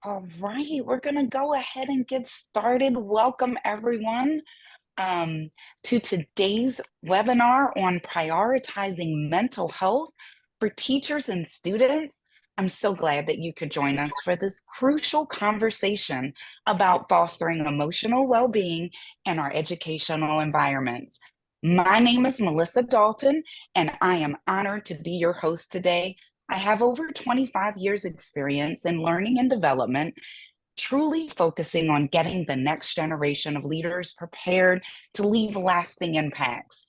All right, we're going to go ahead and get started. Welcome, everyone, um, to today's webinar on prioritizing mental health for teachers and students. I'm so glad that you could join us for this crucial conversation about fostering emotional well-being in our educational environments. My name is Melissa Dalton, and I am honored to be your host today. I have over 25 years experience in learning and development, truly focusing on getting the next generation of leaders prepared to leave lasting impacts.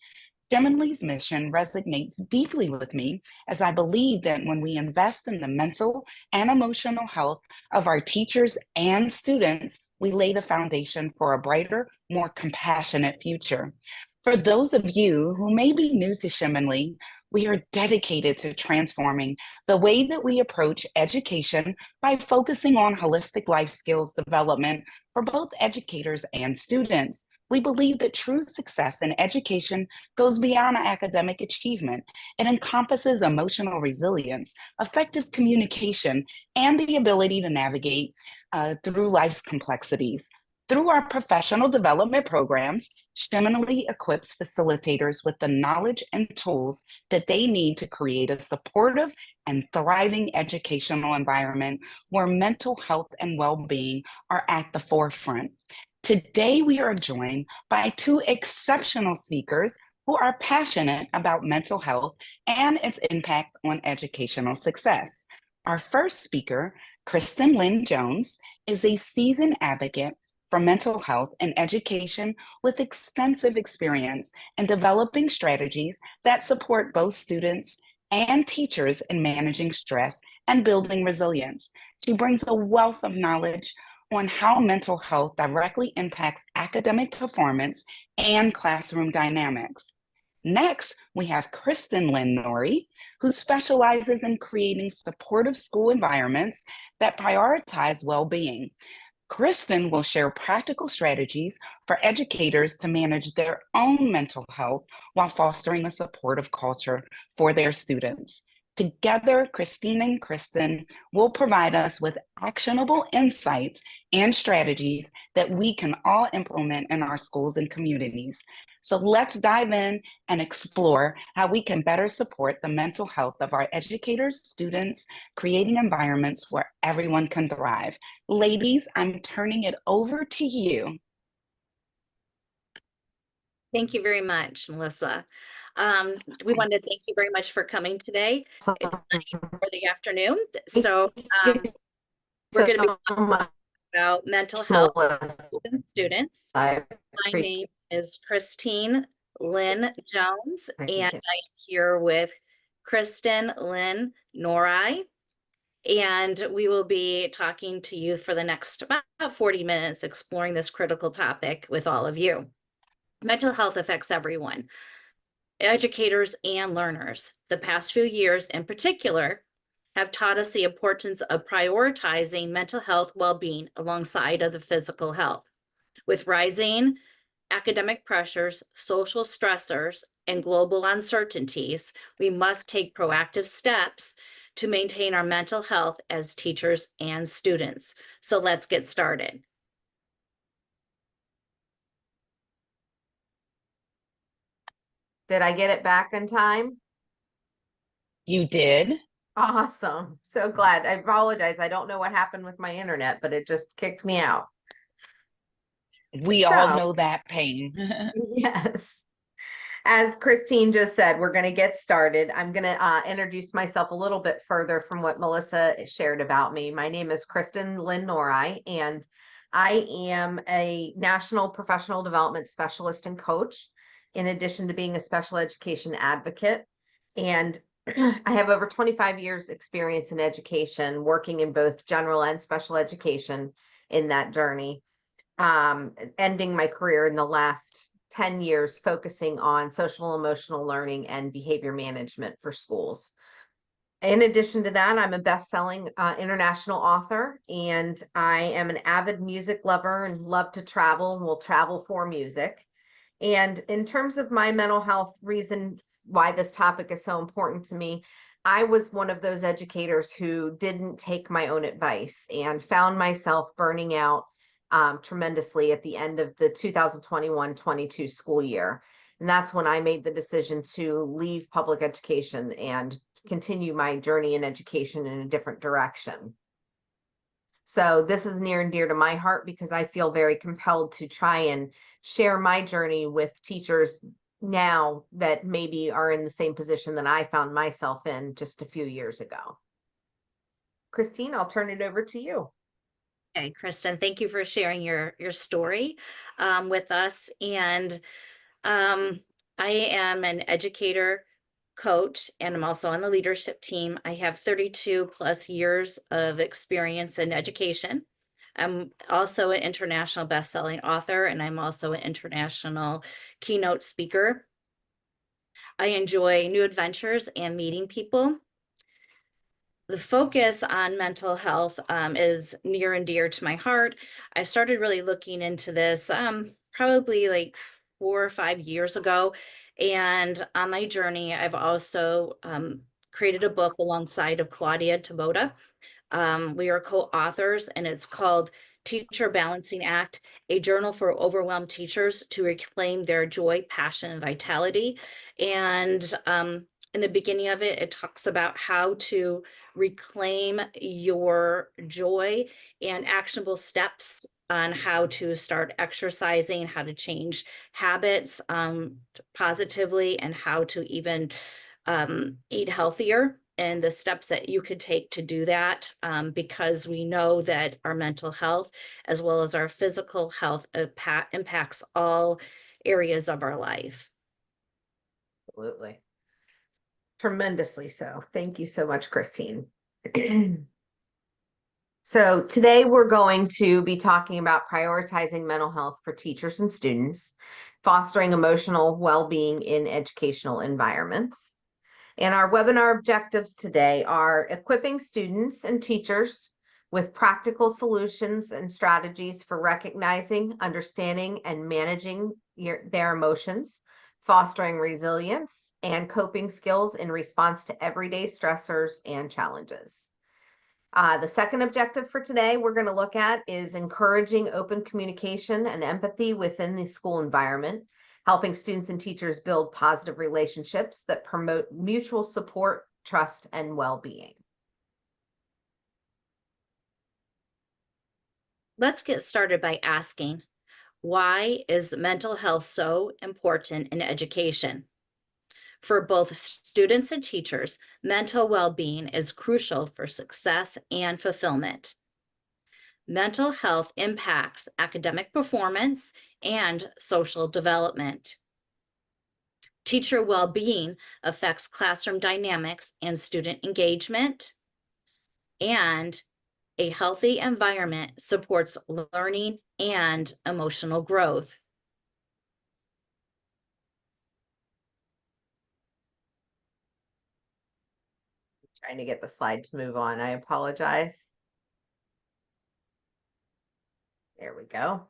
Geminley's mission resonates deeply with me as I believe that when we invest in the mental and emotional health of our teachers and students, we lay the foundation for a brighter, more compassionate future. For those of you who may be new to Geminley, we are dedicated to transforming the way that we approach education by focusing on holistic life skills development for both educators and students. We believe that true success in education goes beyond academic achievement. It encompasses emotional resilience, effective communication, and the ability to navigate through life's complexities. Through our professional development programs, Geminley equips facilitators with the knowledge and tools that they need to create a supportive and thriving educational environment where mental health and well-being are at the forefront. Today, we are joined by two exceptional speakers who are passionate about mental health and its impact on educational success. Our first speaker, Kristen Lynn Jones, is a seasoned advocate for mental health and education with extensive experience in developing strategies that support both students and teachers in managing stress and building resilience. She brings a wealth of knowledge on how mental health directly impacts academic performance and classroom dynamics. Next, we have Kristen Lynn Nori, who specializes in creating supportive school environments that prioritize well-being. Kristen will share practical strategies for educators to manage their own mental health while fostering a supportive culture for their students. Together, Christine and Kristen will provide us with actionable insights and strategies that we can all implement in our schools and communities. So let's dive in and explore how we can better support the mental health of our educators, students, creating environments where everyone can thrive. Ladies, I'm turning it over to you. Thank you very much, Melissa. We wanted to thank you very much for coming today. It's for the afternoon. So we're going to be talking about mental health and students. My name is Christine Lynn Jones, and I am here with Kristen Lynn Nori. And we will be talking to you for the next about 40 minutes, exploring this critical topic with all of you. Mental health affects everyone, educators and learners. The past few years in particular have taught us the importance of prioritizing mental health well-being alongside of the physical health. With rising academic pressures, social stressors, and global uncertainties, we must take proactive steps to maintain our mental health as teachers and students. So let's get started. Did I get it back in time? You did. Awesome. So glad. I apologize. I don't know what happened with my internet, but it just kicked me out. We all know that pain. Yes. As Christine just said, we're going to get started. I'm going to introduce myself a little bit further from what Melissa shared about me. My name is Kristen Lynn Nori, and I am a national professional development specialist and coach, in addition to being a special education advocate. And I have over 25 years experience in education, working in both general and special education in that journey, ending my career in the last 10 years focusing on social emotional learning and behavior management for schools. In addition to that, I'm a best-selling international author, and I am an avid music lover and love to travel and will travel for music. And in terms of my mental health reason why this topic is so important to me, I was one of those educators who didn't take my own advice and found myself burning out tremendously at the end of the 2021-22 school year. And that's when I made the decision to leave public education and continue my journey in education in a different direction. So this is near and dear to my heart because I feel very compelled to try and share my journey with teachers now that maybe are in the same position that I found myself in just a few years ago. Christine, I'll turn it over to you. Okay, Kristen, thank you for sharing your story with us. And I am an educator, coach, and I'm also on the leadership team. I have 32 plus years of experience in education. I'm also an international best-selling author, and I'm also an international keynote speaker. I enjoy new adventures and meeting people. The focus on mental health is near and dear to my heart. I started really looking into this probably like 4 or 5 years ago. And on my journey, I've also created a book alongside of Claudia Taboda. We are co-authors, and it's called Teacher Balancing Act, a journal for overwhelmed teachers to reclaim their joy, passion, and vitality. And in the beginning of it, it talks about how to reclaim your joy and actionable steps on how to start exercising, how to change habits positively, and how to even eat healthier, and the steps that you could take to do that, because we know that our mental health as well as our physical health impacts all areas of our life. Absolutely. Tremendously so. Thank you so much, Christine. So today we're going to be talking about prioritizing mental health for teachers and students, fostering emotional well-being in educational environments. And our webinar objectives today are equipping students and teachers with practical solutions and strategies for recognizing, understanding, and managing their emotions, fostering resilience and coping skills in response to everyday stressors and challenges. The second objective for today we're going to look at is encouraging open communication and empathy within the school environment, helping students and teachers build positive relationships that promote mutual support, trust, and well-being. Let's get started by asking, why is mental health so important in education? For both students and teachers, mental well-being is crucial for success and fulfillment. Mental health impacts academic performance and social development. Teacher well-being affects classroom dynamics and student engagement, and a healthy environment supports learning and emotional growth. Trying to get the slide to move on. I apologize. There we go.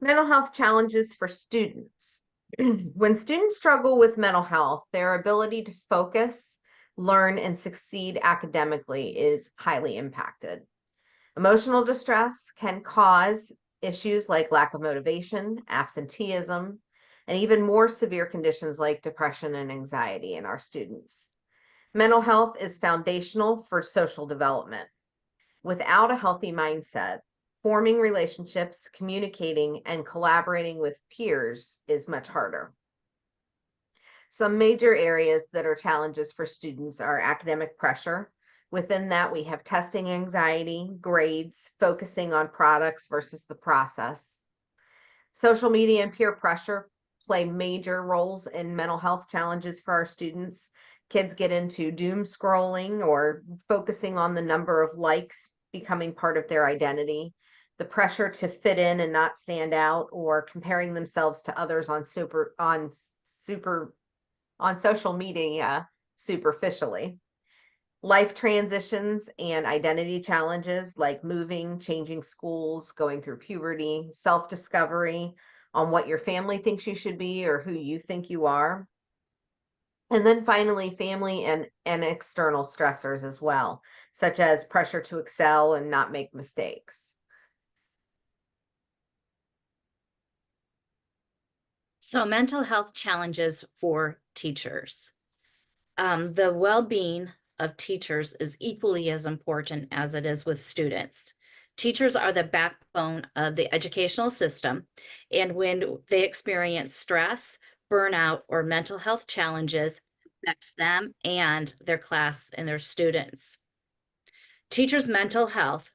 Mental health challenges for students. When students struggle with mental health, their ability to focus, learn, and succeed academically is highly impacted. Emotional distress can cause issues like lack of motivation, absenteeism, and even more severe conditions like depression and anxiety in our students. Mental health is foundational for social development. Without a healthy mindset, forming relationships, communicating, and collaborating with peers is much harder. Some major areas that are challenges for students are academic pressure. Within that, we have testing anxiety, grades, focusing on products versus the process. Social media and peer pressure play major roles in mental health challenges for our students. Kids get into doom scrolling or focusing on the number of likes becoming part of their identity. The pressure to fit in and not stand out, or comparing themselves to others on social media superficially. Life transitions and identity challenges like moving, changing schools, going through puberty, self-discovery on what your family thinks you should be or who you think you are. And then finally, family and external stressors as well, such as pressure to excel and not make mistakes. So mental health challenges for teachers. The well-being of teachers is equally as important as it is with students. Teachers are the backbone of the educational system, and when they experience stress, burnout, or mental health challenges, it affects them and their class and their students. Teachers' mental health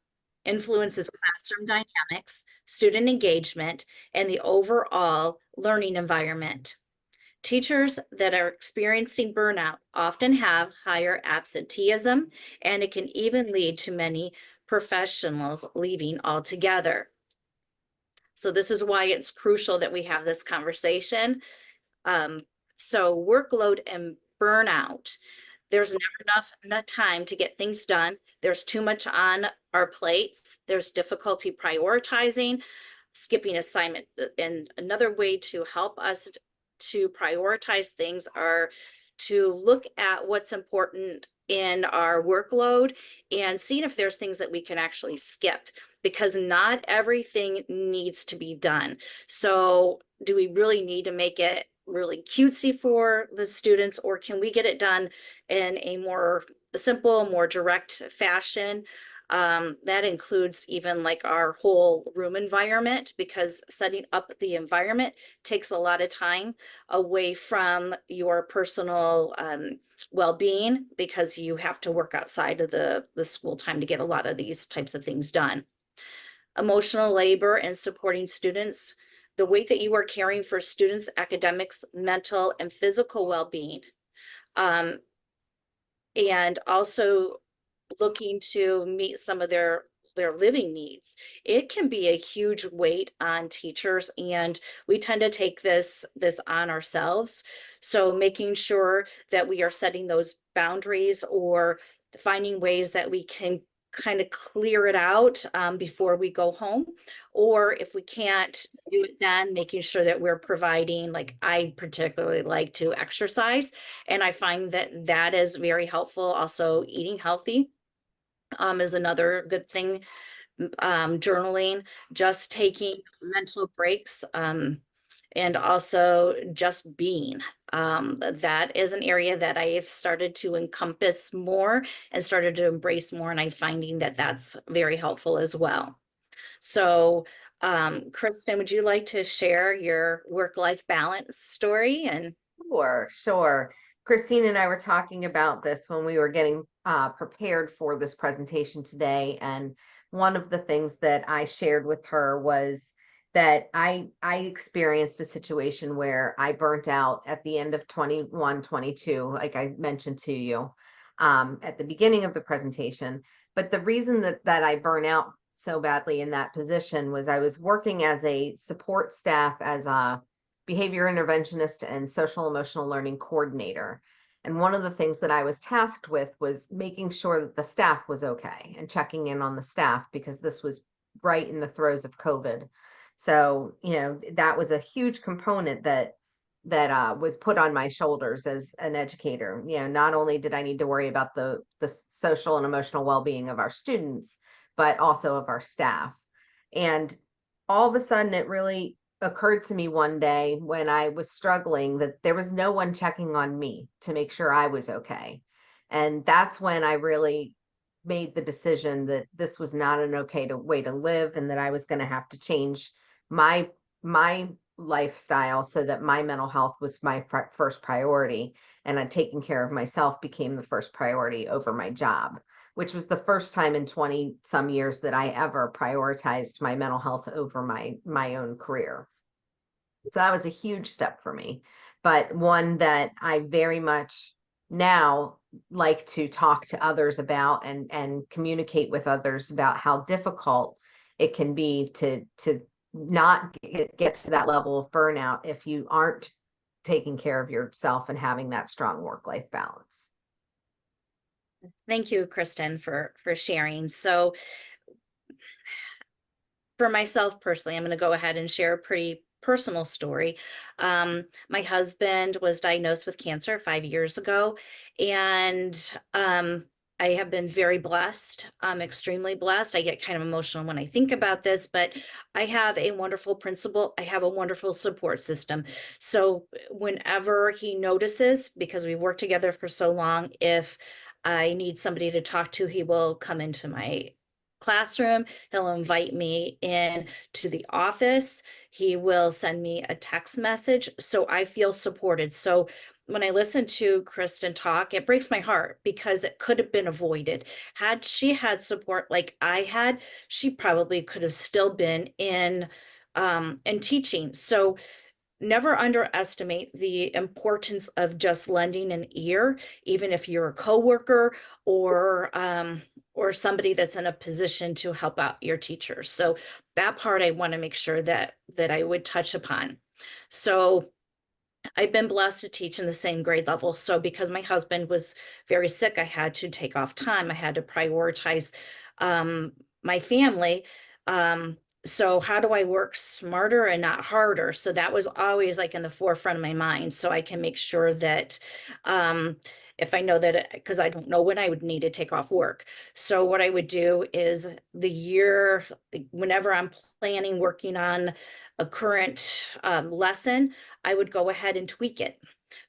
influences classroom dynamics, student engagement, and the overall learning environment. Teachers that are experiencing burnout often have higher absenteeism, and it can even lead to many professionals leaving altogether. So this is why it's crucial that we have this conversation. Um, so workload and burnout, there's never enough time to get things done. There's too much on our plates. There's difficulty prioritizing, skipping assignment. And another way to help us to prioritize things are to look at what's important in our workload and seeing if there's things that we can actually skip, because not everything needs to be done. So do we really need to make it really cutesy for the students, or can we get it done in a more simple, more direct fashion? That includes even like our whole room environment, because setting up the environment takes a lot of time away from your personal well-being, because you have to work outside of the school time to get a lot of these types of things done. Emotional labor and supporting students, the way that you are caring for students' academics, mental, and physical well-being. And also looking to meet some of their living needs. It can be a huge weight on teachers, and we tend to take this on ourselves. So making sure that we are setting those boundaries or finding ways that we can kind of clear it out before we go home, or if we can't do it then, making sure that we're providing, like I particularly like to exercise, and I find that that is very helpful. Also eating healthy is another good thing. Journaling, just taking mental breaks, and also just being. That is an area that I have started to encompass more and started to embrace more, and I'm finding that that's very helpful as well. So, Kristen, would you like to share your work-life balance story? And Sure, sure. Christine and I were talking about this when we were getting prepared for this presentation today. And one of the things that I shared with her was that I experienced a situation where I burnt out at the end of 21, 22, like I mentioned to you at the beginning of the presentation. But the reason that I burn out so badly in that position was I was working as a support staff, as a behavior interventionist and social emotional learning coordinator. And one of the things that I was tasked with was making sure that the staff was okay and checking in on the staff, because this was right in the throes of COVID. So, that was a huge component that was put on my shoulders as an educator. Not only did I need to worry about the social and emotional well-being of our students, but also of our staff. And all of a sudden, it really occurred to me one day when I was struggling that there was no one checking on me to make sure I was okay. And that's when I really made the decision that this was not an okay way to live, and that I was going to have to change my my lifestyle so that my mental health was my first priority, and taking care of myself became the first priority over my job, which was the first time in 20 some years that I ever prioritized my mental health over my own career. So that was a huge step for me, but one that I very much now like to talk to others about, and communicate with others about how difficult it can be to not get to that level of burnout if you aren't taking care of yourself and having that strong work-life balance. thank you, Kristen, for sharing. So for myself personally, I'm going to go ahead and share a pretty personal story. My husband was diagnosed with cancer 5 years ago, and I have been very blessed. I'm extremely blessed. I get kind of emotional when I think about this, but I have a wonderful principal. I have a wonderful support system. So whenever he notices, because we worked together for so long, if I need somebody to talk to, he will come into my classroom. He'll invite me in to the office. He will send me a text message, so I feel supported. So when I listen to Kristen talk, it breaks my heart because it could have been avoided. Had she had support like I had, she probably could have still been in teaching. So never underestimate the importance of just lending an ear, even if you're a coworker or somebody that's in a position to help out your teachers. So that part I want to make sure that I would touch upon. So I've been blessed to teach in the same grade level. So because my husband was very sick, I had to take off time. I had to prioritize my family. Um, so how do I work smarter and not harder? So that was always like in the forefront of my mind. So I can make sure that um, if I know that, because I don't know when I would need to take off work. So what I would do is the year, whenever I'm planning, working on a current lesson, I would go ahead and tweak it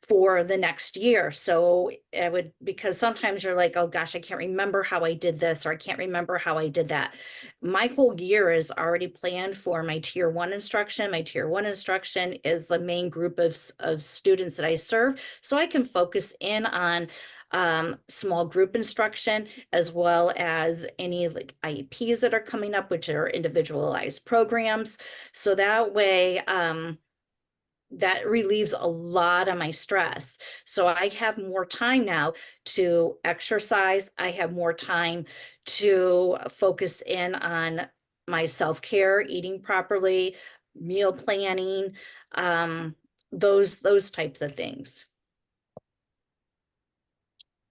for the next year. So I would, because sometimes you're like, oh gosh, I can't remember how I did this, or I can't remember how I did that. My whole year is already planned for my tier one instruction. My tier one instruction is the main group of students that I serve. So I can focus in on small group instruction, as well as any like IEPs that are coming up, which are individualized programs. So that way, that relieves a lot of my stress. So I have more time now to exercise. I have more time to focus in on my self-care, eating properly, meal planning, um, those types of things.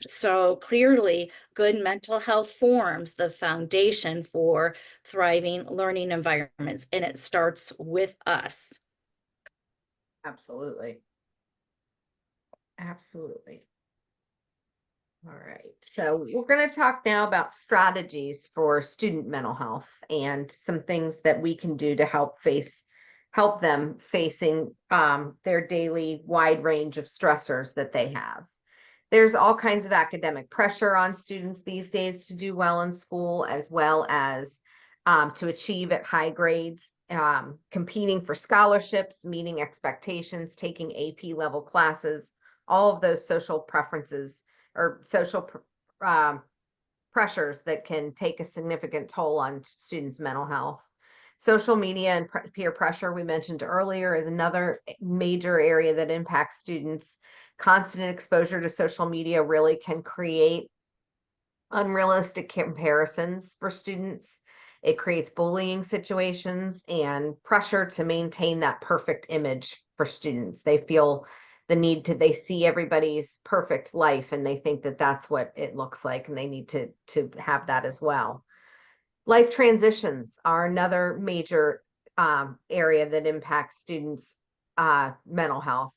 So clearly, good mental health forms the foundation for thriving learning environments, and it starts with us. Absolutely. Absolutely. All right. So we're going to talk now about strategies for student mental health and some things that we can do to help them facing their daily wide range of stressors that they have. There's all kinds of academic pressure on students these days to do well in school, as well as to achieve at high grades, competing for scholarships, meeting expectations, taking AP level classes, all of those social preferences or social pressures that can take a significant toll on students' mental health. Social media and peer pressure, we mentioned earlier, is another major area that impacts students. Constant exposure to social media really can create unrealistic comparisons for students. It creates bullying situations and pressure to maintain that perfect image for students. They feel the need to, they see everybody's perfect life and they think that that's what it looks like, and they need to have that as well. Life transitions are another major area that impacts students' mental health.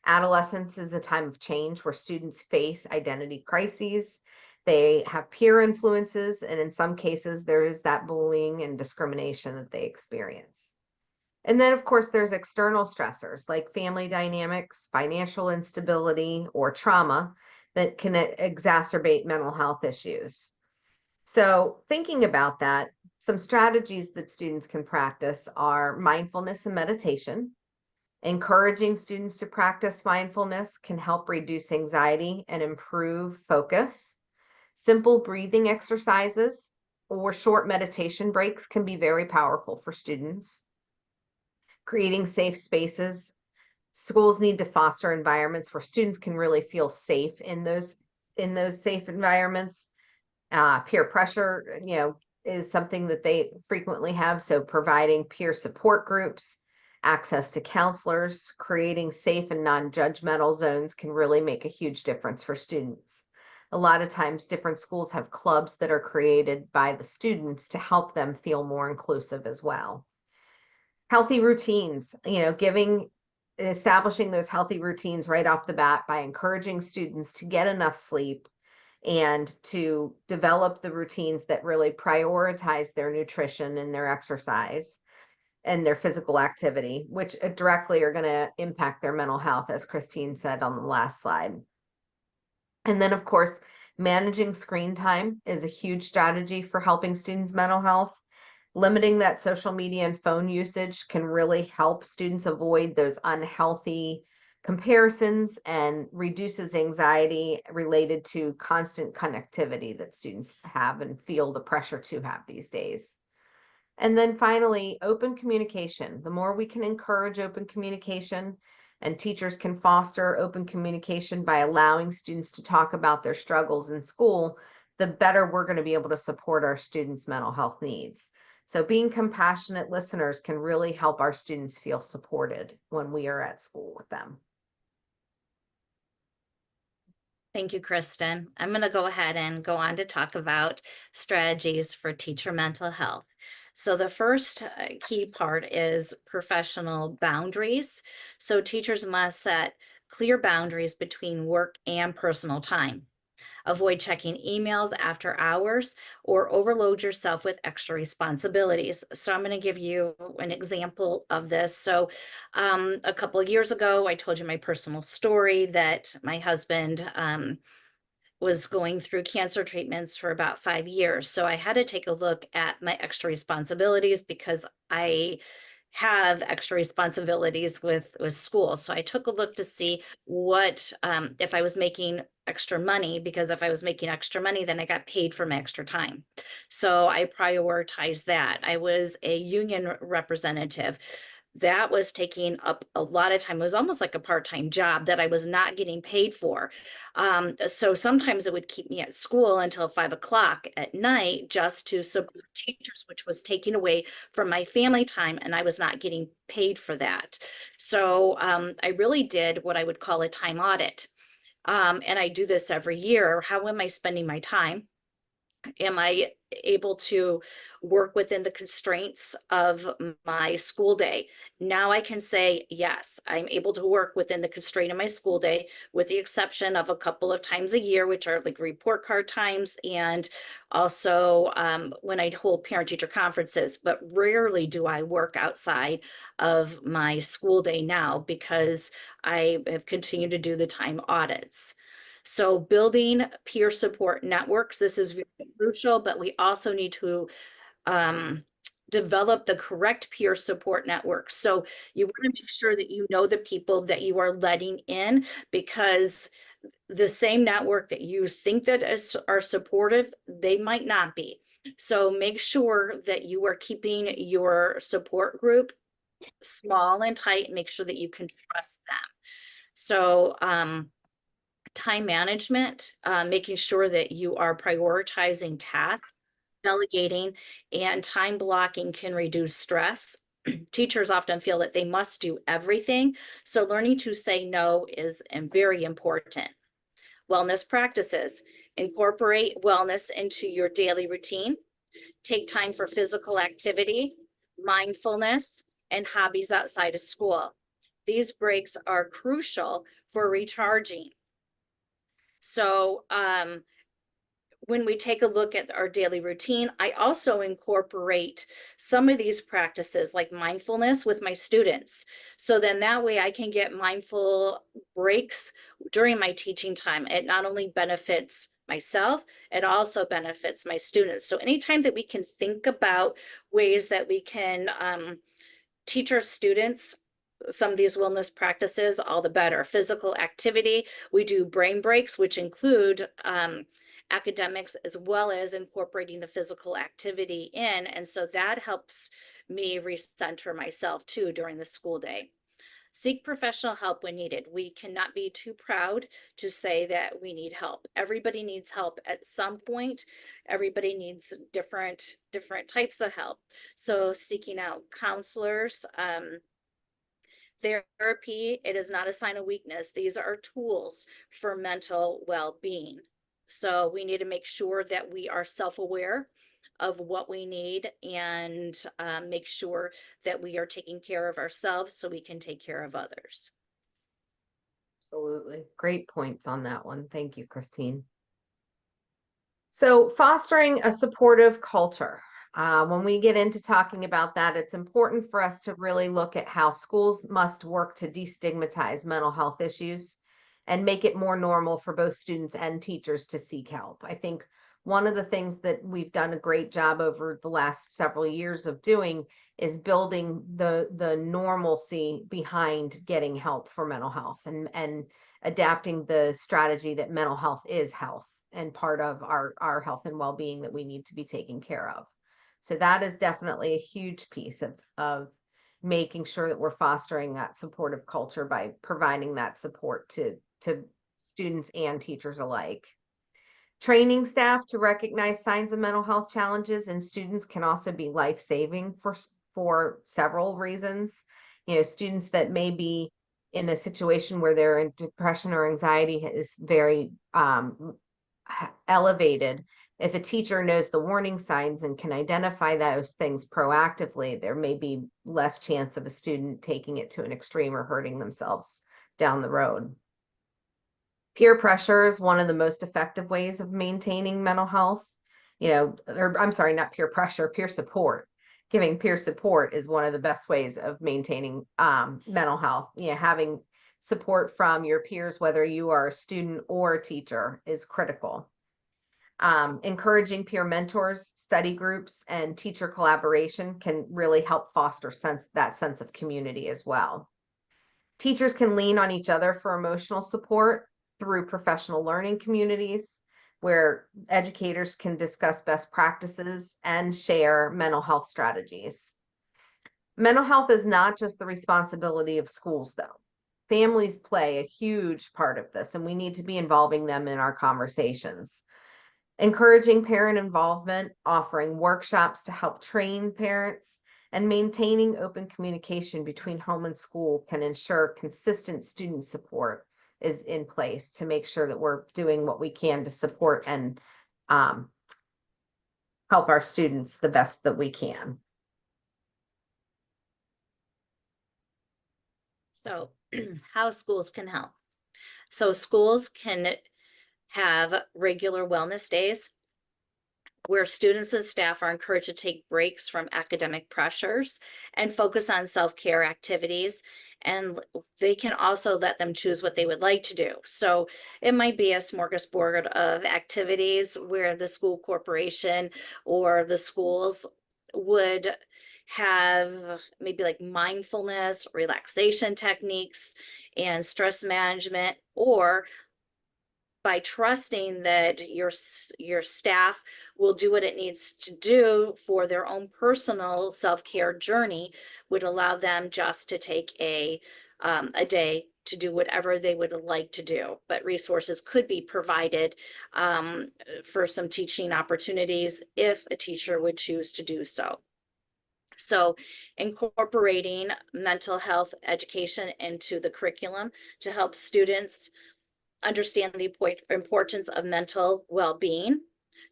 Adolescence is a time of change where students face identity crises. They have peer influences, and in some cases, there is that bullying and discrimination that they experience. And then, of course, there's external stressors like family dynamics, financial instability, or trauma that can exacerbate mental health issues. So thinking about that, some strategies that students can practice are mindfulness and meditation. Encouraging students to practice mindfulness can help reduce anxiety and improve focus. Simple breathing exercises or short meditation breaks can be very powerful for students. Creating safe spaces. Schools need to foster environments where students can really feel safe in those safe environments. Peer pressure, is something that they frequently have. So providing peer support groups, access to counselors, creating safe and non-judgmental zones can really make a huge difference for students. A lot of times different schools have clubs that are created by the students to help them feel more inclusive as well. Healthy routines, establishing those healthy routines right off the bat by encouraging students to get enough sleep and to develop the routines that really prioritize their nutrition and their exercise and their physical activity, which directly are going to impact their mental health, as Christine said on the last slide. And then, of course, managing screen time is a huge strategy for helping students' mental health. Limiting that social media and phone usage can really help students avoid those unhealthy comparisons and reduces anxiety related to constant connectivity that students have and feel the pressure to have these days. And then finally, open communication. The more we can encourage open communication, and teachers can foster open communication by allowing students to talk about their struggles in school, the better we're going to be able to support our students' mental health needs. So being compassionate listeners can really help our students feel supported when we are at school with them. Thank you, Kristen. I'm going to go ahead and go on to talk about strategies for teacher mental health. So the first key part is professional boundaries. So teachers must set clear boundaries between work and personal time. Avoid checking emails after hours or overload yourself with extra responsibilities. So I'm going to give you an example of this. So a couple of years ago, I told you my personal story that my husband was going through cancer treatments for about 5 years. So I had to take a look at my extra responsibilities because I have extra responsibilities with school. So I took a look to see what if I was making extra money, because if I was making extra money, then I got paid for my extra time. So I prioritized that. I was a union representative. That was taking up a lot of time. It was almost like a part-time job that I was not getting paid for. So sometimes it would keep me at school until 5 o'clock at night just to support teachers, which was taking away from my family time, and I was not getting paid for that. So I really did what I would call a time audit. And I do this every year. How am I spending my time? Am I able to work within the constraints of my school day? Now I can say, yes, I'm able to work within the constraint of my school day, with the exception of a couple of times a year, which are like report card times, and also when I hold parent teacher conferences. But rarely do I work outside of my school day now because I have continued to do the time audits. So building peer support networks, this is very crucial, but we also need to develop the correct peer support networks. So you want to make sure that you know the people that you are letting in, because the same network that you think that are supportive, they might not be. So make sure that you are keeping your support group small and tight, and make sure that you can trust them. So time management, making sure that you are prioritizing tasks, delegating, and time blocking can reduce stress. Teachers often feel that they must do everything, so learning to say no is very important. Wellness practices. Incorporate wellness into your daily routine. Take time for physical activity, mindfulness, and hobbies outside of school. These breaks are crucial for recharging. So when we take a look at our daily routine, I also incorporate some of these practices like mindfulness with my students. So then that way I can get mindful breaks during my teaching time. It not only benefits myself, it also benefits my students. So anytime that we can think about ways that we can teach our students some of these wellness practices, all the better. Physical activity, we do brain breaks, which include academics as well as incorporating the physical activity in. And so that helps me recenter myself too during the school day. Seek professional help when needed. We cannot be too proud to say that we need help. Everybody needs help at some point. Everybody needs different types of help. So seeking out counselors, therapy, it is not a sign of weakness. These are tools for mental well-being. So we need to make sure that we are self-aware of what we need and make sure that we are taking care of ourselves so we can take care of others. Absolutely. Great points on that one. Thank you, Christine. So fostering a supportive culture. When we get into talking about that, it's important for us to really look at how schools must work to destigmatize mental health issues and make it more normal for both students and teachers to seek help. I think one of the things that we've done a great job over the last several years of doing is building the normalcy behind getting help for mental health and adapting the strategy that mental health is health and part of our health and well-being that we need to be taken care of. So that is definitely a huge piece of making sure that we're fostering that supportive culture by providing that support to students and teachers alike. Training staff to recognize signs of mental health challenges in students can also be life-saving for several reasons. You know, students that may be in a situation where they're in depression or anxiety is very elevated. If a teacher knows the warning signs and can identify those things proactively, there may be less chance of a student taking it to an extreme or hurting themselves down the road. Peer pressure is one of the most effective ways of maintaining mental health. You know, or I'm sorry, not peer pressure, peer support. Giving peer support is one of the best ways of maintaining mental health. You know, having support from your peers, whether you are a student or a teacher, is critical. Encouraging peer mentors, study groups, and teacher collaboration can really help foster that sense of community as well. Teachers can lean on each other for emotional support through professional learning communities where educators can discuss best practices and share mental health strategies. Mental health is not just the responsibility of schools, though. Families play a huge part of this, and we need to be involving them in our conversations. Encouraging parent involvement, offering workshops to help train parents, and maintaining open communication between home and school can ensure consistent student support is in place to make sure that we're doing what we can to support and help our students the best that we can. So how schools can help. So schools can have regular wellness days where students and staff are encouraged to take breaks from academic pressures and focus on self-care activities. And they can also let them choose what they would like to do. So it might be a smorgasbord of activities where the school corporation or the schools would have maybe like mindfulness, relaxation techniques, and stress management, or by trusting that your staff will do what it needs to do for their own personal self-care journey, would allow them just to take a day to do whatever they would like to do. But resources could be provided for some teaching opportunities if a teacher would choose to do so. So incorporating mental health education into the curriculum to help students understand the importance of mental well-being.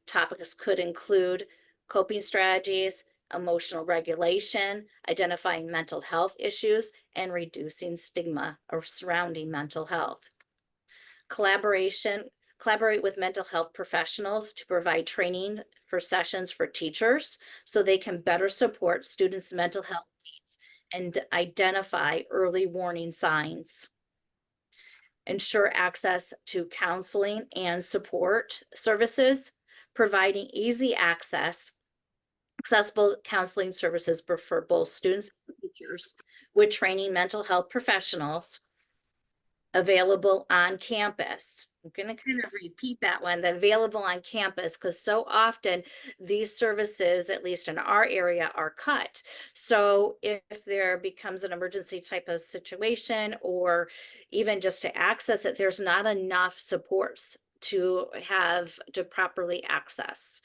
Topics could include coping strategies, emotional regulation, identifying mental health issues, and reducing stigma surrounding mental health. Collaborate with mental health professionals to provide training for sessions for teachers so they can better support students' mental health needs and identify early warning signs. Ensure access to counseling and support services, providing easy accessible counseling services for both students and teachers, with training mental health professionals available on campus. I'm going to kind of repeat that one, the available on campus, because so often these services, at least in our area, are cut. So if there becomes an emergency type of situation, or even just to access it, there's not enough supports to have to properly access.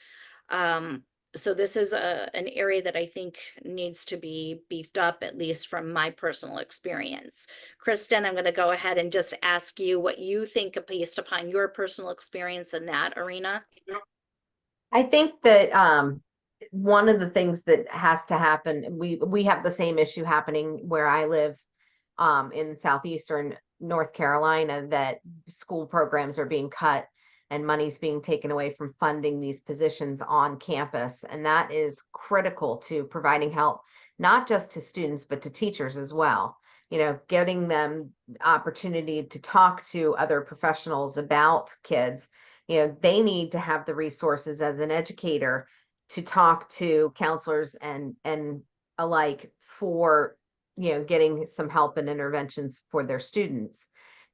So this is an area that I think needs to be beefed up, at least from my personal experience. Kristen, I'm going to go ahead and just ask you what you think based upon your personal experience in that arena. I think that one of the things that has to happen, we have the same issue happening where I live, in southeastern North Carolina, that school programs are being cut and money's being taken away from funding these positions on campus. And that is critical to providing help, not just to students, but to teachers as well. You know, getting them opportunity to talk to other professionals about kids. You know, they need to have the resources as an educator to talk to counselors and alike for, you know, getting some help and interventions for their students.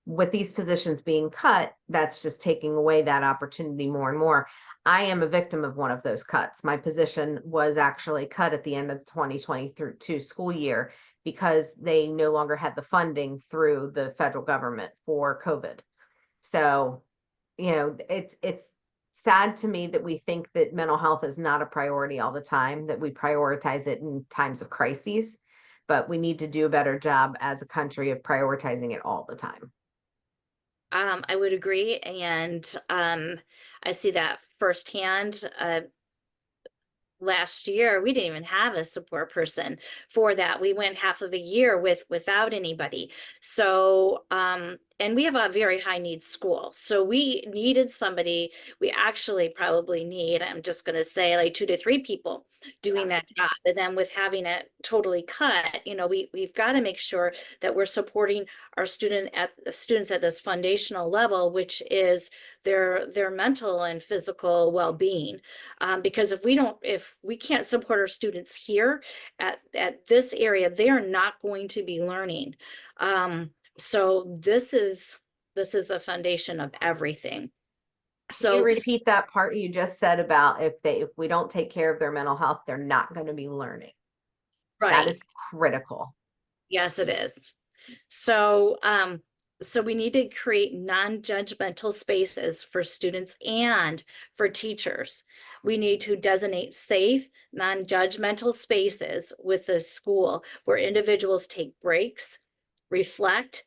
With these positions being cut, that's just taking away that opportunity more and more. I am a victim of one of those cuts. My position was actually cut at the end of the 2022 school year because they no longer had the funding through the federal government for COVID. So, you know, it's sad to me that we think that mental health is not a priority all the time, that we prioritize it in times of crises, but we need to do a better job as a country of prioritizing it all the time. I would agree, and I see that firsthand. Last year we didn't even have a support person for that. We went half of a year without anybody. So and we have a very high needs school, so we needed somebody. We actually probably need, I'm just going to say, like 2 to 3 people doing that job. And then with having it totally cut, you know, we've got to make sure that we're supporting our students at this foundational level, which is their mental and physical well-being. Because if we can't support our students here at this area, they are not going to be learning. So this is the foundation of everything. Can you So, repeat that part you just said about if we don't take care of their mental health, they're not going to be learning? That right. is critical. Yes, it is. So, so we need to create non-judgmental spaces for students and for teachers. We need to designate safe, non-judgmental spaces with the school where individuals take breaks, reflect,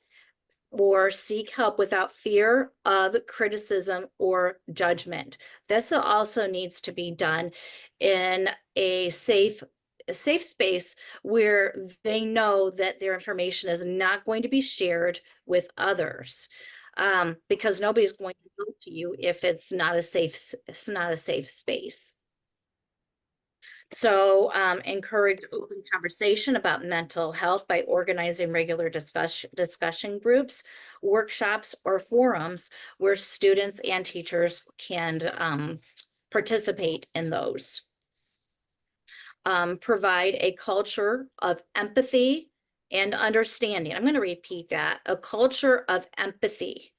or seek help without fear of criticism or judgment. This also needs to be done in a safe space where they know that their information is not going to be shared with others, because nobody's going to go to you if it's not a safe space. So encourage open conversation about mental health by organizing regular discussion groups, workshops, or forums where students and teachers can participate in those. Provide a culture of empathy and understanding. I'm going to repeat that. A culture of empathy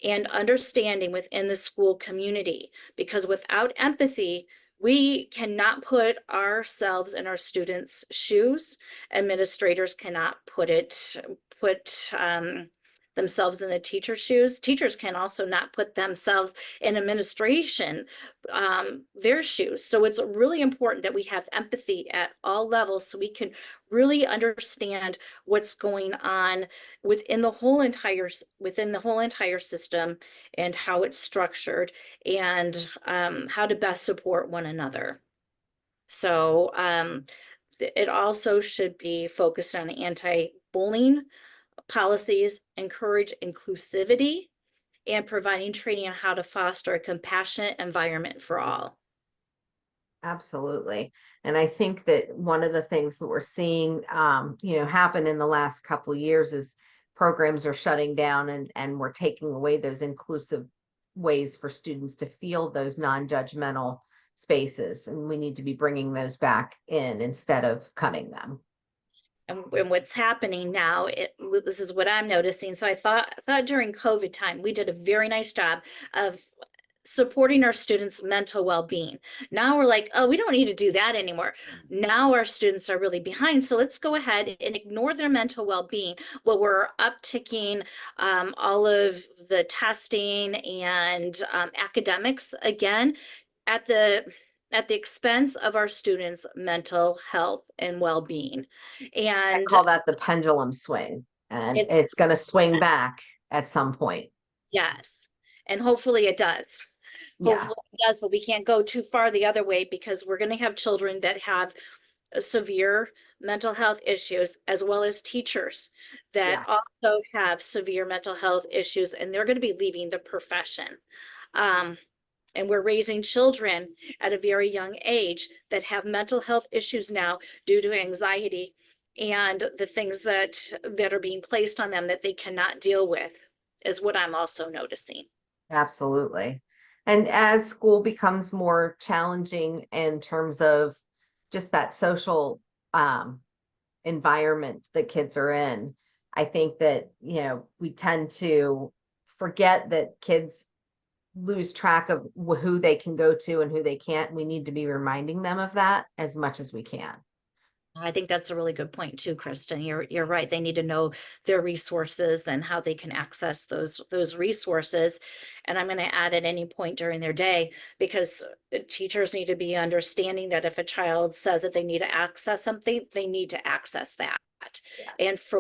and understanding within the school community, because without empathy, we cannot put ourselves in our students' shoes. Administrators cannot put themselves in the teacher's shoes. Teachers can also not put themselves in administration, their shoes. So it's really important that we have empathy at all levels so we can really understand what's going on within the whole entire system and how it's structured, and how to best support one another. So it also should be focused on anti-bullying policies, encourage inclusivity, and providing training on how to foster a compassionate environment for all. Absolutely. And I think that one of the things that we're seeing, you know, happen in the last couple of years is programs are shutting down and we're taking away those inclusive ways for students to feel those non-judgmental spaces. And we need to be bringing those back in instead of cutting them. And what's happening now, this is what I'm noticing. So I thought during COVID time, we did a very nice job of supporting our students' mental well-being. Now we're like, oh, we don't need to do that anymore. Now our students are really behind. So let's go ahead and ignore their mental well-being while we're upticking all of the testing and academics again at the expense of our students' mental health and well-being. I And call that the pendulum swing, and it's, it's going to swing back at some point. yes, and hopefully it does. Yeah. Hopefully it does, but we can't go too far the other way because we're going to have children that have severe mental health issues, as well as teachers that Yes. also have severe mental health issues, and they're going to be leaving the profession. Um, and we're raising children at a very young age that have mental health issues now due to anxiety and the things that are being placed on them that they cannot deal with, is what I'm also noticing. Absolutely. And as school becomes more challenging in terms of just that social environment that kids are in, I think that, we tend to forget that kids lose track of who they can go to and who they can't. We need to be reminding them of that as much as we can. I think that's a really good point too, Kristen. You're right. They need to know their resources and how they can access those resources. And I'm going to add at any point during their day, because teachers need to be understanding that if a child says that they need to access something, they need to access that. Yes.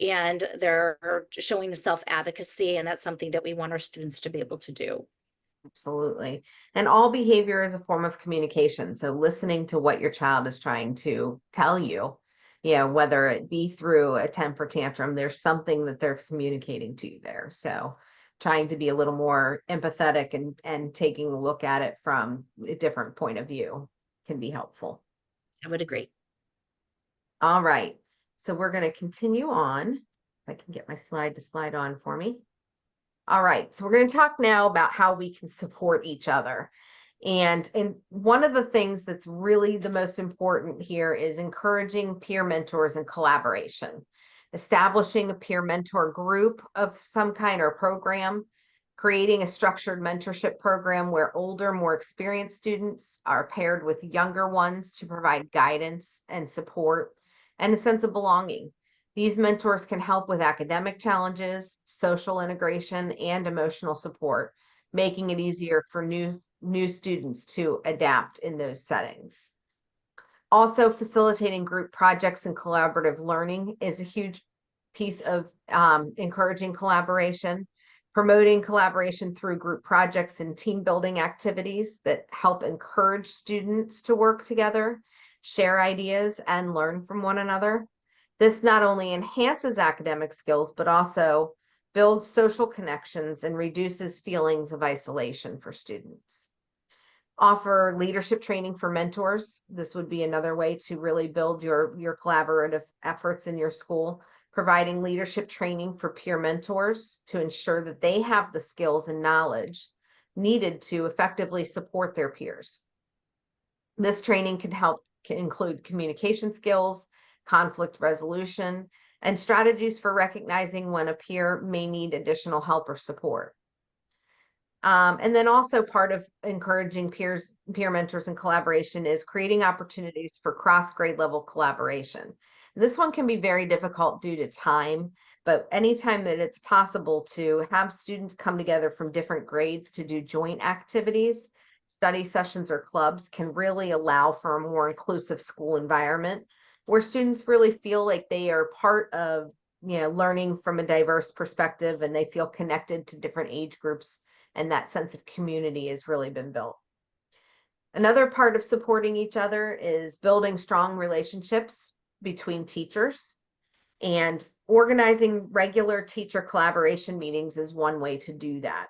And they're showing the self-advocacy, and that's something that we want our students to be able to do. Absolutely. And all behavior is a form of communication. So listening to what your child is trying to tell you, whether it be through a temper tantrum, there's something that they're communicating to you there. So trying to be a little more empathetic and taking a look at it from a different point of view can be helpful. So I would agree. All right. So we're going to continue on. If I can get my slide to slide on for me. All right, so we're going to talk now about how we can support each other. And one of the things that's really the most important here is encouraging peer mentors and collaboration. Establishing a peer mentor group of some kind or program, creating a structured mentorship program where older, more experienced students are paired with younger ones to provide guidance and support and a sense of belonging. These mentors can help with academic challenges, social integration, and emotional support, making it easier for new students to adapt in those settings. Also, facilitating group projects and collaborative learning is a huge piece of encouraging collaboration. Promoting collaboration through group projects and team building activities that help encourage students to work together, share ideas, and learn from one another. This not only enhances academic skills, but also builds social connections and reduces feelings of isolation for students. Offer leadership training for mentors. This would be another way to really build your collaborative efforts in your school. Providing leadership training for peer mentors to ensure that they have the skills and knowledge needed to effectively support their peers. This training can include communication skills, conflict resolution, and strategies for recognizing when a peer may need additional help or support. And then also part of encouraging peer mentors and collaboration is creating opportunities for cross grade level collaboration. This one can be very difficult due to time, but anytime that it's possible to have students come together from different grades to do joint activities, study sessions or clubs can really allow for a more inclusive school environment where students really feel like they are part of, learning from a diverse perspective, and they feel connected to different age groups, and that sense of community has really been built. Another part of supporting each other is building strong relationships between teachers, and organizing regular teacher collaboration meetings is one way to do that.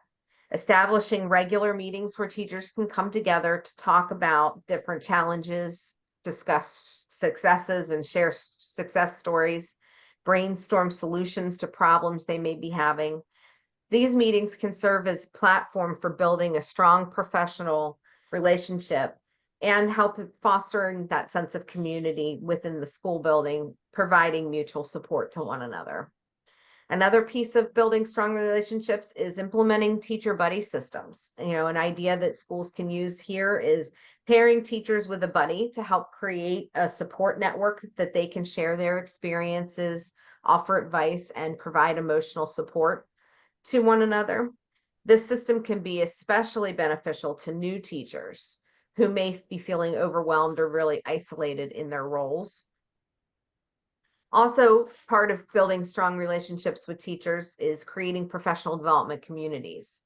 Establishing regular meetings where teachers can come together to talk about different challenges, discuss successes, and share success stories, brainstorm solutions to problems they may be having. These meetings can serve as platform for building a strong professional relationship and help fostering that sense of community within the school building, providing mutual support to one another. Another piece of building strong relationships is implementing teacher buddy systems. An idea that schools can use here is pairing teachers with a buddy to help create a support network that they can share their experiences, offer advice, and provide emotional support to one another. This system can be especially beneficial to new teachers who may be feeling overwhelmed or really isolated in their roles. Also, part of building strong relationships with teachers is creating professional development communities.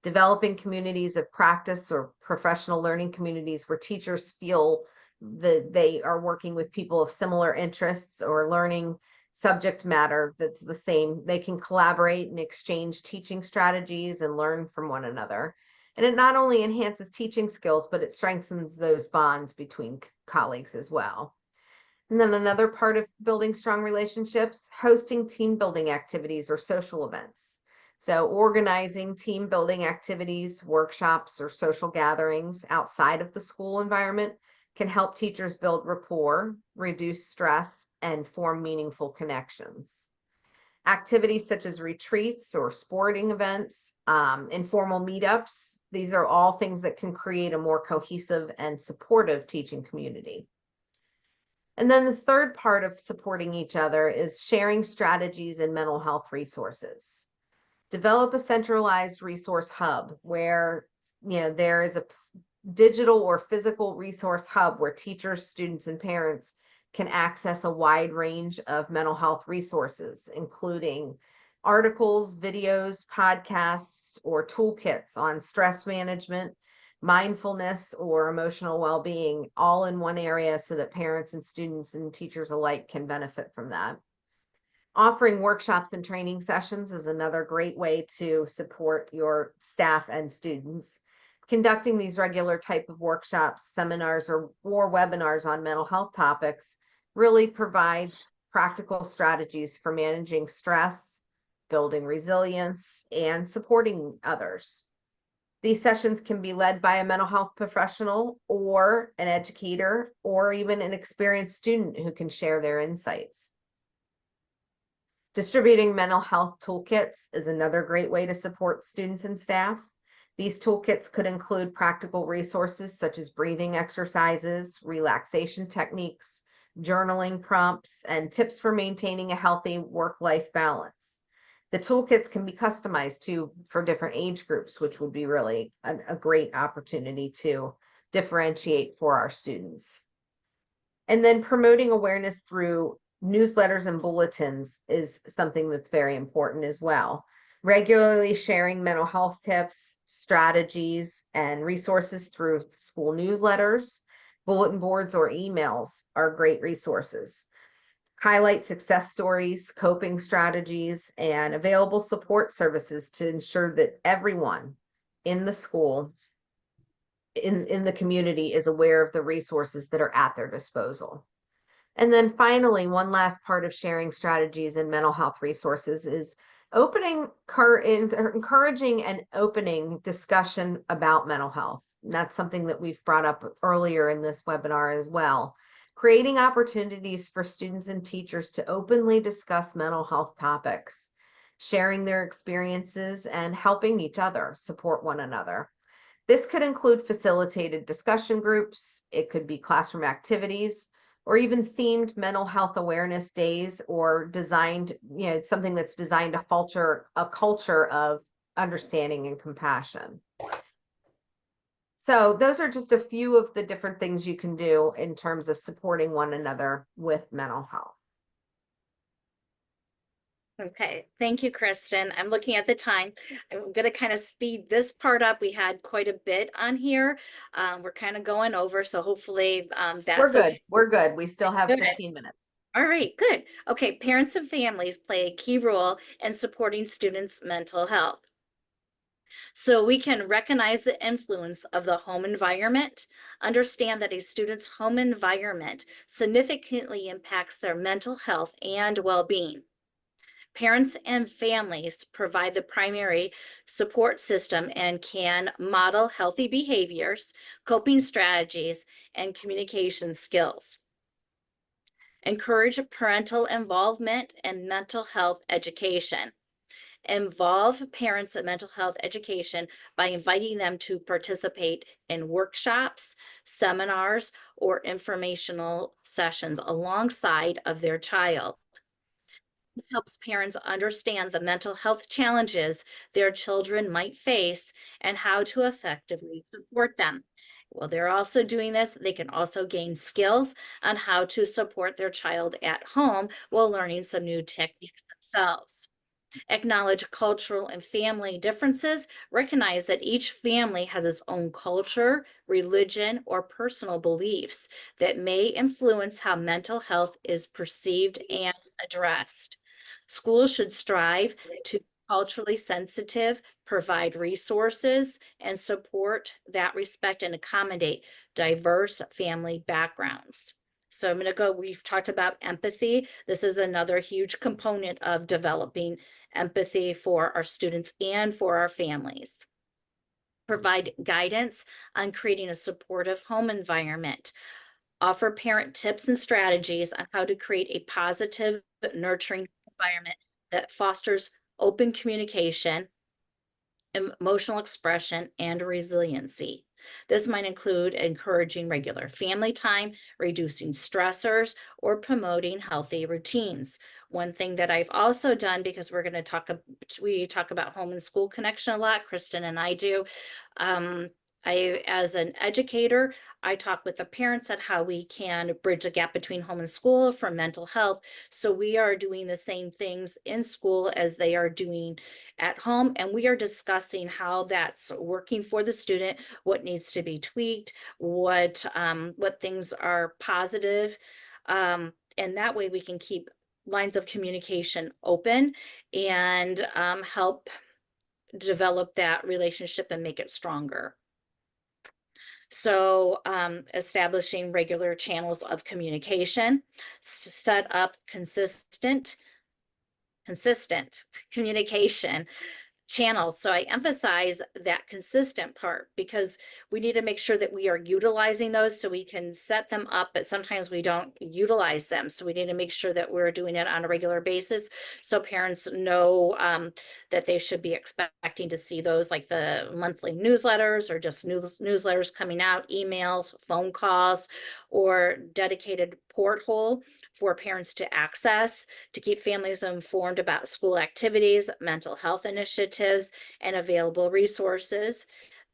developing communities of practice or professional learning communities where teachers feel that they are working with people of similar interests or learning subject matter that's the same. They can collaborate and exchange teaching strategies and learn from one another. And it not only enhances teaching skills, but it strengthens those bonds between colleagues as well. And then another part of building strong relationships, hosting team building activities or social events. So organizing team building activities, workshops, or social gatherings outside of the school environment can help teachers build rapport, reduce stress, and form meaningful connections. Activities such as retreats or sporting events, informal meetups, these are all things that can create a more cohesive and supportive teaching community. And then the third part of supporting each other is sharing strategies and mental health resources. Develop a centralized resource hub where there is a digital or physical resource hub where teachers, students, and parents can access a wide range of mental health resources, including articles, videos, podcasts, or toolkits on stress management, mindfulness, or emotional well-being, all in one area so that parents and students and teachers alike can benefit from that. Offering workshops and training sessions is another great way to support your staff and students. Conducting these regular type of workshops, seminars, or webinars on mental health topics really provides practical strategies for managing stress, building resilience, and supporting others. These sessions can be led by a mental health professional or an educator or even an experienced student who can share their insights. Distributing mental health toolkits is another great way to support students and staff. These toolkits could include practical resources such as breathing exercises, relaxation techniques, journaling prompts, and tips for maintaining a healthy work-life balance. The toolkits can be customized for different age groups, which would be really a great opportunity to differentiate for our students. And then promoting awareness through newsletters and bulletins is something that's very important as well. Regularly sharing mental health tips, strategies, and resources through school newsletters, bulletin boards, or emails are great resources. Highlight success stories, coping strategies, and available support services to ensure that everyone in the school, in the community, is aware of the resources that are at their disposal. And then finally, one last part of sharing strategies and mental health resources is encouraging and opening discussion about mental health. And that's something that we've brought up earlier in this webinar as well. Creating opportunities for students and teachers to openly discuss mental health topics, sharing their experiences, and helping each other support one another. This could include facilitated discussion groups, it could be classroom activities, or even themed mental health awareness days, or designed, something that's designed to foster a culture of understanding and compassion. So those are just a few of the different things you can do in terms of supporting one another with mental health. Okay, thank you, Kristen. I'm looking at the time. I'm going to kind of speed this part up. We had quite a bit on here. We're kind of going over, so hopefully that's We're good. okay. We're good. We still have Good. 15 minutes. All right, good. Okay, parents and families play a key role in supporting students' mental health. So we can recognize the influence of the home environment, understand that a student's home environment significantly impacts their mental health and well-being. Parents and families provide the primary support system and can model healthy behaviors, coping strategies, and communication skills. Encourage parental involvement and mental health education. Involve parents in mental health education by inviting them to participate in workshops, seminars, or informational sessions alongside of their child. This helps parents understand the mental health challenges their children might face and how to effectively support them. While they're also doing this, they can also gain skills on how to support their child at home while learning some new techniques themselves. Acknowledge cultural and family differences. Recognize that each family has its own culture, religion, or personal beliefs that may influence how mental health is perceived and addressed. Schools should strive to be culturally sensitive, provide resources, and support that respect and accommodate diverse family backgrounds. So I'm going to go, we've talked about empathy. This is another huge component of developing empathy for our students and for our families. Provide guidance on creating a supportive home environment. Offer parent tips and strategies on how to create a positive, nurturing environment that fosters open communication, emotional expression, and resiliency. This might include encouraging regular family time, reducing stressors, or promoting healthy routines. One thing that I've also done, because we talk about home and school connection a lot, Kristen and I do. As an educator, I talk with the parents on how we can bridge the gap between home and school for mental health. So we are doing the same things in school as they are doing at home, and we are discussing how that's working for the student, what needs to be tweaked, what things are positive, and that way we can keep lines of communication open and help develop that relationship and make it stronger. So establishing regular channels of communication, set up consistent communication channels. So I emphasize that consistent part because we need to make sure that we are utilizing those so we can set them up, but sometimes we don't utilize them. So we need to make sure that we're doing it on a regular basis so parents know that they should be expecting to see those, like the monthly newsletters or just newsletters coming out, emails, phone calls, or dedicated porthole for parents to access to keep families informed about school activities, mental health initiatives, and available resources.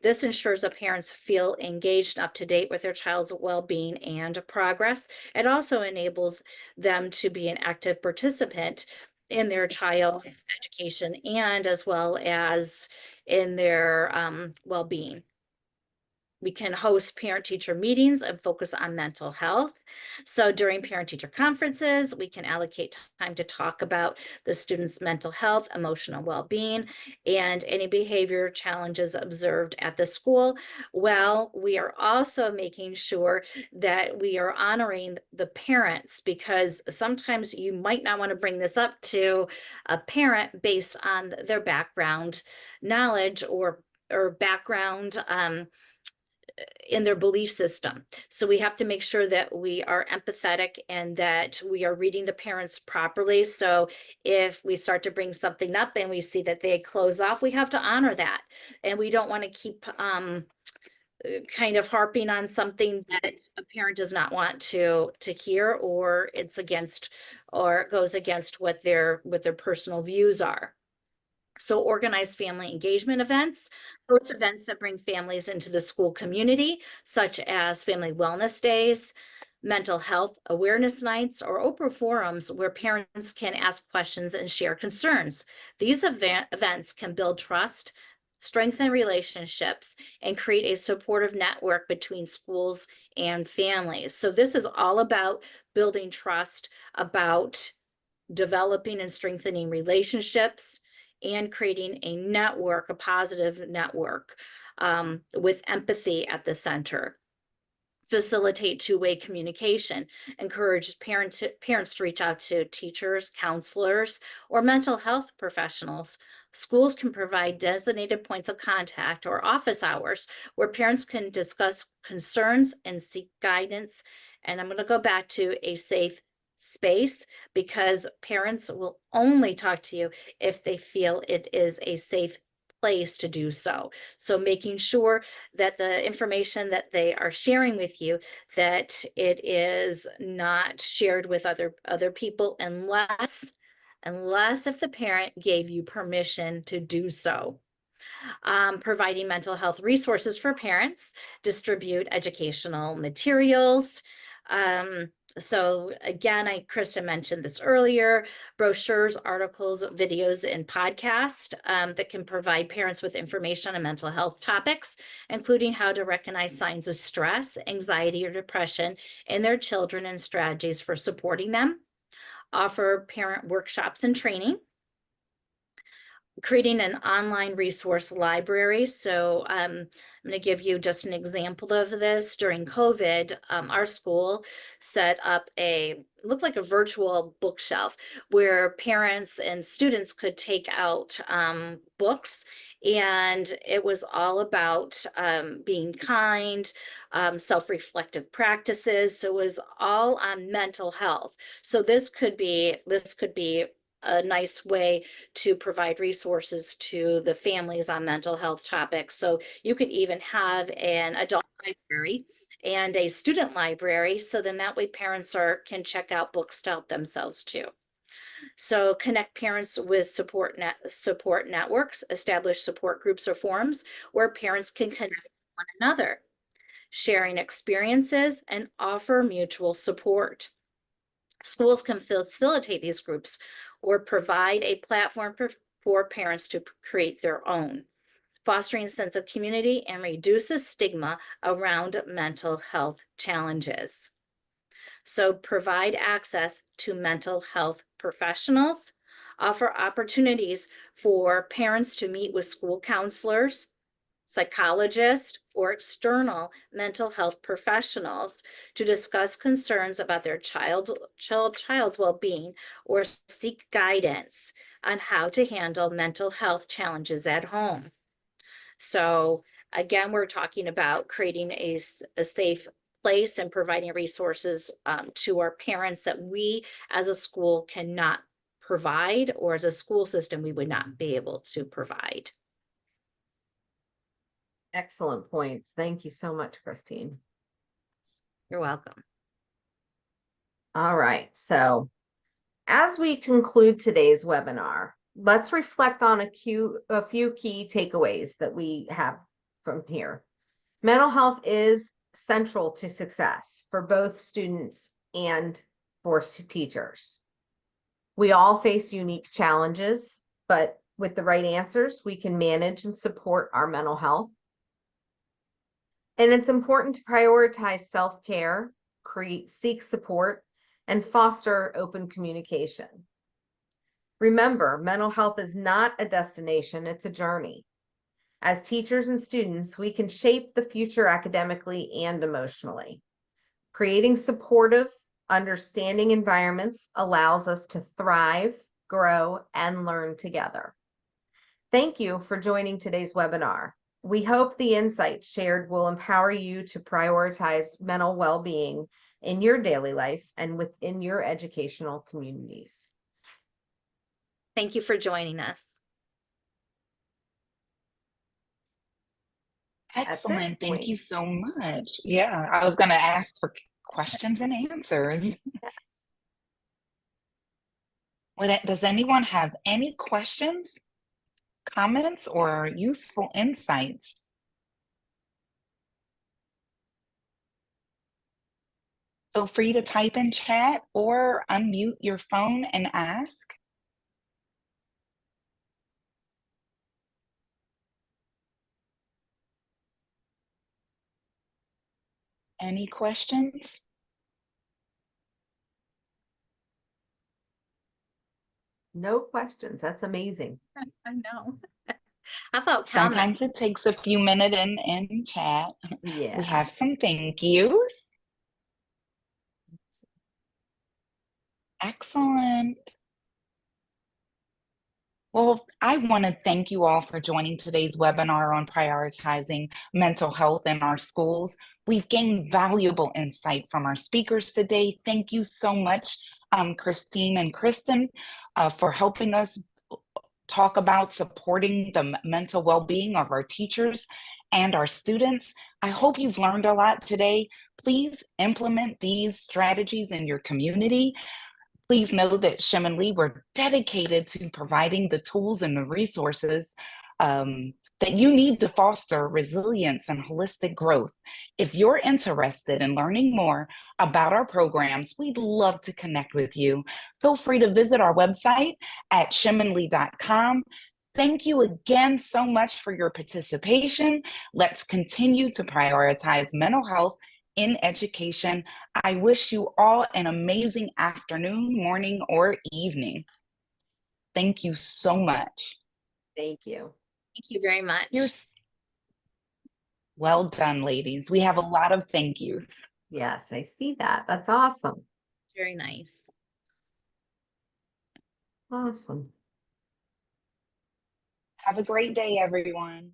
This ensures that parents feel engaged and up to date with their child's well-being and progress. It also enables them to be an active participant in their child's education and as well as in their well-being. We can host parent-teacher meetings and focus on mental health. So during parent-teacher conferences, we can allocate time to talk about the student's mental health, emotional well-being, and any behavior challenges observed at the school. Well, we are also making sure that we are honoring the parents, because sometimes you might not want to bring this up to a parent based on their background knowledge or background in their belief system. So we have to make sure that we are empathetic and that we are reading the parents properly. So if we start to bring something up and we see that they close off, we have to honor that. And we don't want to keep kind of harping on something that a parent does not want to hear, or it's against or goes against what their personal views are. So organized family engagement events, those events that bring families into the school community, such as family wellness days, mental health awareness nights, or Oprah forums where parents can ask questions and share concerns. These events can build trust, strengthen relationships, and create a supportive network between schools and families. So this is all about building trust, about developing and strengthening relationships, and creating a network, a positive network with empathy at the center. Facilitate two-way communication, encourage parents to reach out to teachers, counselors, or mental health professionals. Schools can provide designated points of contact or office hours where parents can discuss concerns and seek guidance. And I'm going to go back to a safe space, because parents will only talk to you if they feel it is a safe place to do so. So making sure that the information that they are sharing with you, that it is not shared with other people unless if the parent gave you permission to do so. Providing mental health resources for parents, distribute educational materials, So again, Krista mentioned this earlier, brochures, articles, videos, and podcasts that can provide parents with information on mental health topics, including how to recognize signs of stress, anxiety, or depression in their children and strategies for supporting them. Offer parent workshops and training, creating an online resource library. So I'm going to give you just an example of this. During COVID, our school set up looked like a virtual bookshelf where parents and students could take out books, and it was all about being kind, self-reflective practices. So it was all on mental health. So this could be a nice way to provide resources to the families on mental health topics. So you could even have an adult library and a student library. So then that way parents can check out books to help themselves too. So connect parents with support networks, establish support groups or forums where parents can connect with one another, sharing experiences and offer mutual support. Schools can facilitate these groups or provide a platform for parents to create their own, fostering a sense of community and reduces stigma around mental health challenges. So provide access to mental health professionals, offer opportunities for parents to meet with school counselors, psychologists, or external mental health professionals to discuss concerns about their child's well-being or seek guidance on how to handle mental health challenges at home. So again, we're talking about creating a safe place and providing resources to our parents that we as a school cannot provide, or as a school system we would not be able to provide. Excellent points. Thank you so much, Christine. You're welcome. All right. So as we conclude today's webinar, let's reflect on a few key takeaways that we have from here. Mental health is central to success for both students and for teachers. We all face unique challenges, but with the right answers, we can manage and support our mental health. And it's important to prioritize self-care, seek support, and foster open communication. Remember, mental health is not a destination, it's a journey. As teachers and students, we can shape the future academically and emotionally. Creating supportive, understanding environments allows us to thrive, grow, and learn together. Thank you for joining today's webinar. We hope the insights shared will empower you to prioritize mental well-being in your daily life and within your educational communities. Thank you for joining us. Excellent. Thank you so much. Yeah, I was going to ask for questions and answers. Does anyone have any questions, comments, or useful insights? Feel free to type in chat or unmute your phone and ask. Any questions? No questions. That's amazing. I know. How about Sometimes comments? it takes a few minutes in chat. Yeah. We have some thank yous. Excellent. Well, I want to thank you all for joining today's webinar on prioritizing mental health in our schools. We've gained valuable insight from our speakers today. Thank you so much, Christine and Kristen, for helping us talk about supporting the mental well-being of our teachers and our students. I hope you've learned a lot today. Please implement these strategies in your community. Please know that Shem and Lee were dedicated to providing the tools and the resources that you need to foster resilience and holistic growth. If you're interested in learning more about our programs, we'd love to connect with you. Feel free to visit our website at shimonley.com. Thank you again so much for your participation. Let's continue to prioritize mental health in education. I wish you all an amazing afternoon, morning, or evening. Thank you so much. Thank you. Thank you very much. You're well done, ladies. We have a lot of thank yous. Yes, I see that. That's awesome. It's very nice. Awesome. Have a great day, everyone.